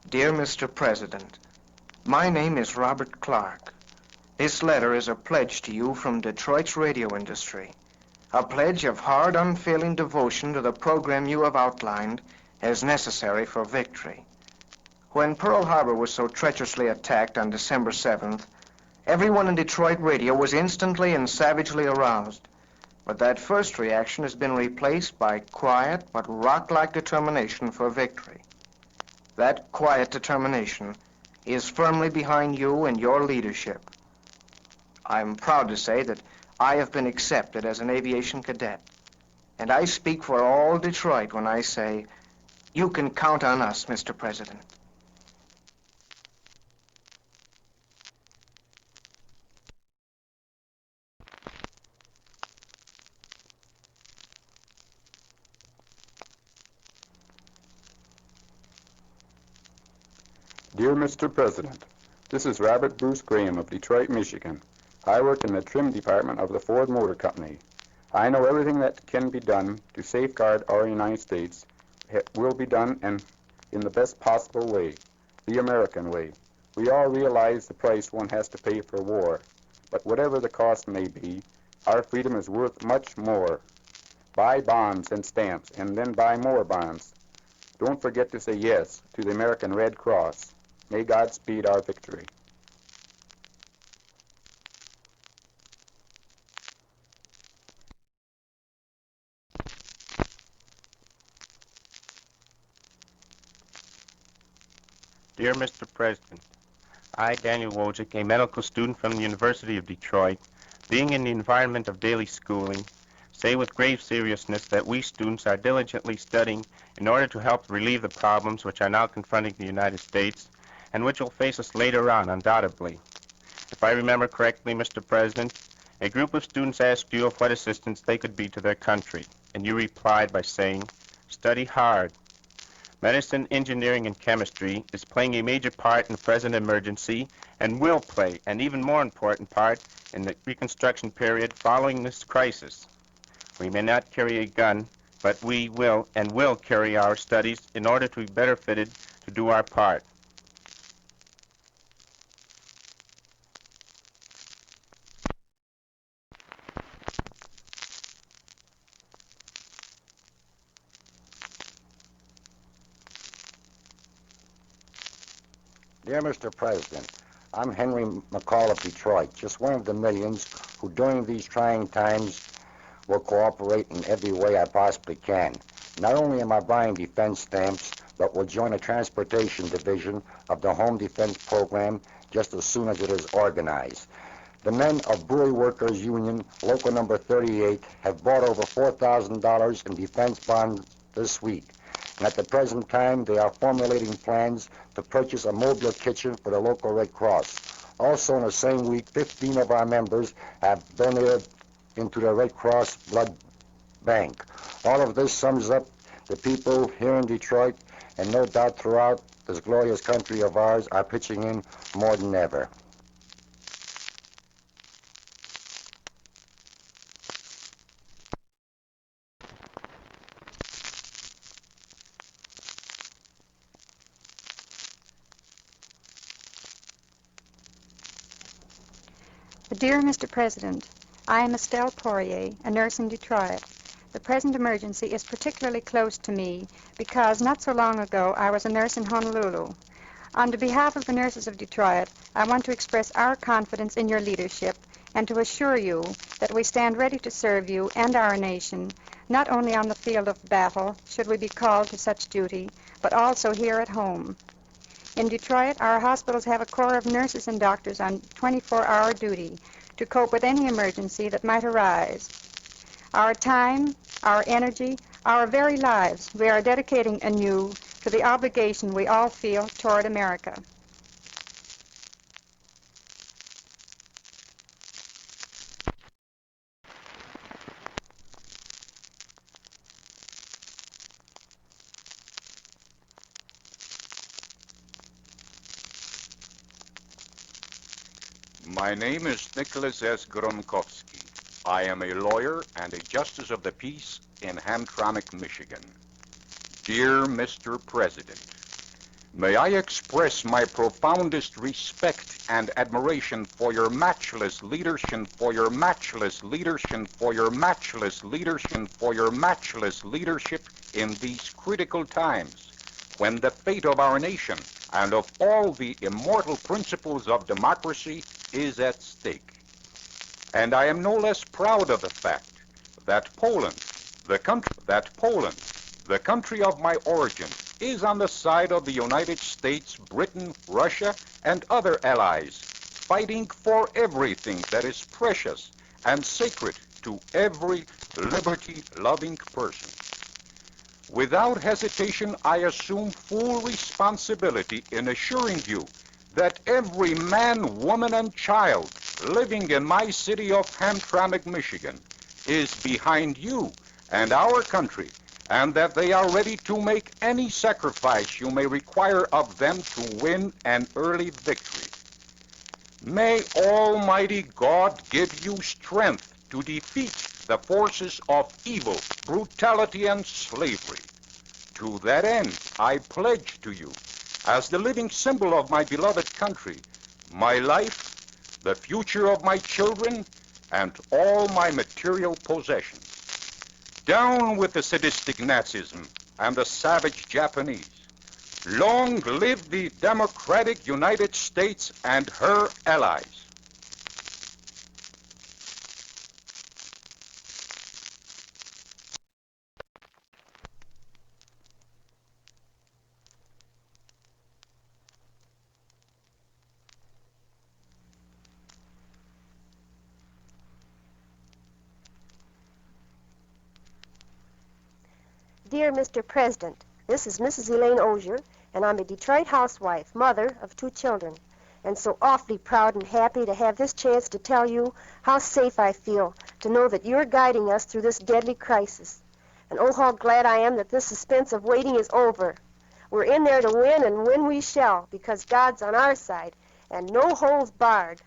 Dear Mr. President, my name is Robert Clark. This letter is a pledge to you from Detroit's radio industry, a pledge of hard, unfailing devotion to the program you have outlined as necessary for victory. When Pearl Harbor was so treacherously attacked on December 7th, everyone in Detroit radio was instantly and savagely aroused. But that first reaction has been replaced by quiet but rock-like determination for victory. That quiet determination is firmly behind you and your leadership. I'm proud to say that I have been accepted as an aviation cadet, and I speak for all Detroit when I say, you can count on us, Mr. President. Dear Mr. President, this is Robert Bruce Graham of Detroit, Michigan. I work in the trim department of the Ford Motor Company. I know everything that can be done to safeguard our United States will be done in the best possible way, the American way. We all realize the price one has to pay for war, but whatever the cost may be, our freedom is worth much more. Buy bonds and stamps, and then buy more bonds. Don't forget to say yes to the American Red Cross. May God speed our victory. Dear Mr. President, I, Daniel Wojcik, a medical student from the University of Detroit, being in the environment of daily schooling, say with grave seriousness that we students are diligently studying in order to help relieve the problems which are now confronting the United States and which will face us later on, undoubtedly. If I remember correctly, Mr. President, a group of students asked you of what assistance they could be to their country, and you replied by saying, study hard. Medicine, engineering, and chemistry is playing a major part in the present emergency and will play an even more important part in the Reconstruction period following this crisis. We may not carry a gun, but we will carry our studies in order to be better fitted to do our part. Dear Mr. President, I'm Henry McCall of Detroit, just one of the millions who during these trying times will cooperate in every way I possibly can. Not only am I buying defense stamps, but will join a transportation division of the Home Defense Program just as soon as it is organized. The men of Brewery Workers Union, Local Number 38, have bought over $4,000 in defense bonds this week. And at the present time, they are formulating plans to purchase a mobile kitchen for the local Red Cross. Also in the same week, 15 of our members have donated into the Red Cross blood bank. All of this sums up the people here in Detroit, and no doubt throughout this glorious country of ours are pitching in more than ever. Dear Mr. President, I am Estelle Poirier, a nurse in Detroit. The present emergency is particularly close to me because not so long ago I was a nurse in Honolulu. On behalf of the nurses of Detroit, I want to express our confidence in your leadership and to assure you that we stand ready to serve you and our nation, not only on the field of battle, should we be called to such duty, but also here at home. In Detroit, our hospitals have a corps of nurses and doctors on 24-hour duty to cope with any emergency that might arise. Our time, our energy, our very lives, we are dedicating anew to the obligation we all feel toward America. My name is Nicholas S. Gromkowski. I am a lawyer and a justice of the peace in Hamtramck, Michigan. Dear Mr. President, may I express my profoundest respect and admiration for your matchless leadership, for your matchless leadership, for your matchless leadership, for your matchless leadership in these critical times when the fate of our nation and of all the immortal principles of democracy is at stake. And I am no less proud of the fact that Poland, the country of my origin, is on the side of the United States, Britain, Russia, and other allies, fighting for everything that is precious and sacred to every liberty-loving person. Without hesitation, I assume full responsibility in assuring you that every man, woman, and child living in my city of Hamtramck, Michigan, is behind you and our country, and that they are ready to make any sacrifice you may require of them to win an early victory. May Almighty God give you strength to defeat the forces of evil, brutality, and slavery. To that end, I pledge to you, as the living symbol of my beloved country, my life, the future of my children, and all my material possessions. Down with the sadistic Nazism and the savage Japanese. Long live the democratic United States and her allies. Dear Mr. President, this is Mrs. Elaine Ozier, and I'm a Detroit housewife, mother of 2 children, and so awfully proud and happy to have this chance to tell you how safe I feel to know that you're guiding us through this deadly crisis. And oh, how glad I am that this suspense of waiting is over. We're in there to win, and win we shall, because God's on our side, and no holds barred.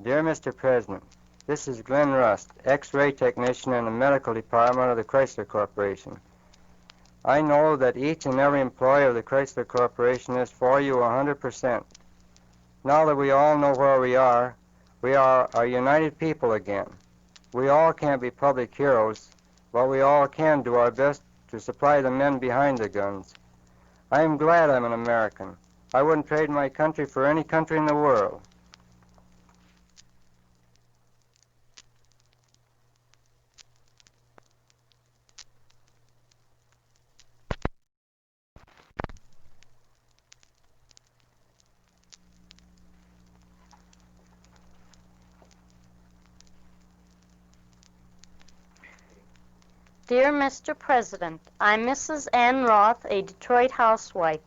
Dear Mr. President, this is Glenn Rust, X-ray technician in the medical department of the Chrysler Corporation. I know that each and every employee of the Chrysler Corporation is for you 100%. Now that we all know where we are a united people again. We all can't be public heroes, but we all can do our best to supply the men behind the guns. I am glad I'm an American. I wouldn't trade my country for any country in the world. Dear Mr. President, I'm Mrs. Ann Roth, a Detroit housewife.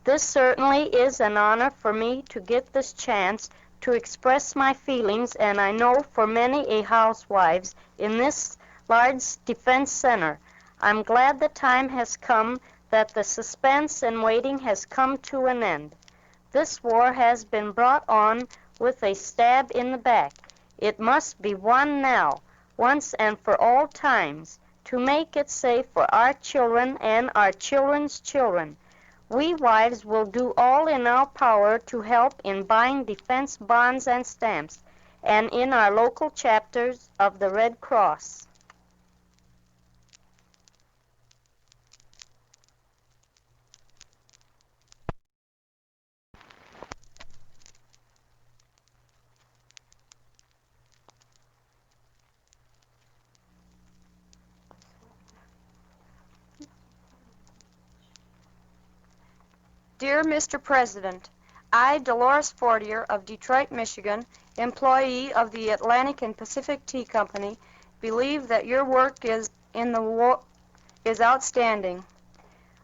This certainly is an honor for me to get this chance to express my feelings, and I know for many a housewives in this large defense center. I'm glad the time has come that the suspense and waiting has come to an end. This war has been brought on with a stab in the back. It must be won now, once and for all times, to make it safe for our children and our children's children. We wives will do all in our power to help in buying defense bonds and stamps, and in our local chapters of the Red Cross. Dear Mr. President, I, Dolores Fortier of Detroit, Michigan, employee of the Atlantic and Pacific Tea Company, believe that your work is outstanding.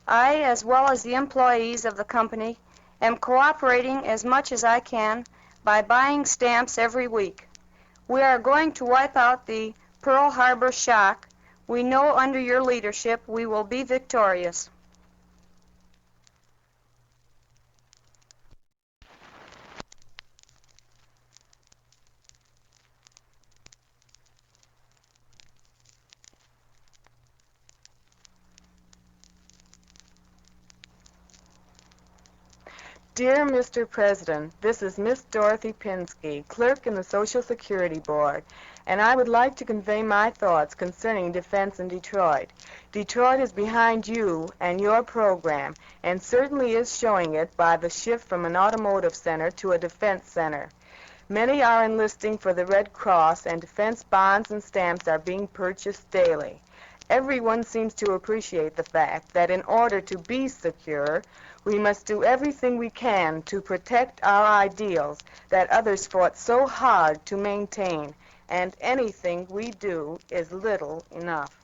I, as well as the employees of the company, am cooperating as much as I can by buying stamps every week. We are going to wipe out the Pearl Harbor shock. We know under your leadership we will be victorious. Dear Mr. President, this is Miss Dorothy Pinsky, clerk in the Social Security Board, and I would like to convey my thoughts concerning defense in Detroit. Detroit is behind you and your program, and certainly is showing it by the shift from an automotive center to a defense center. Many are enlisting for the Red Cross, and defense bonds and stamps are being purchased daily. Everyone seems to appreciate the fact that in order to be secure, we must do everything we can to protect our ideals that others fought so hard to maintain, and anything we do is little enough.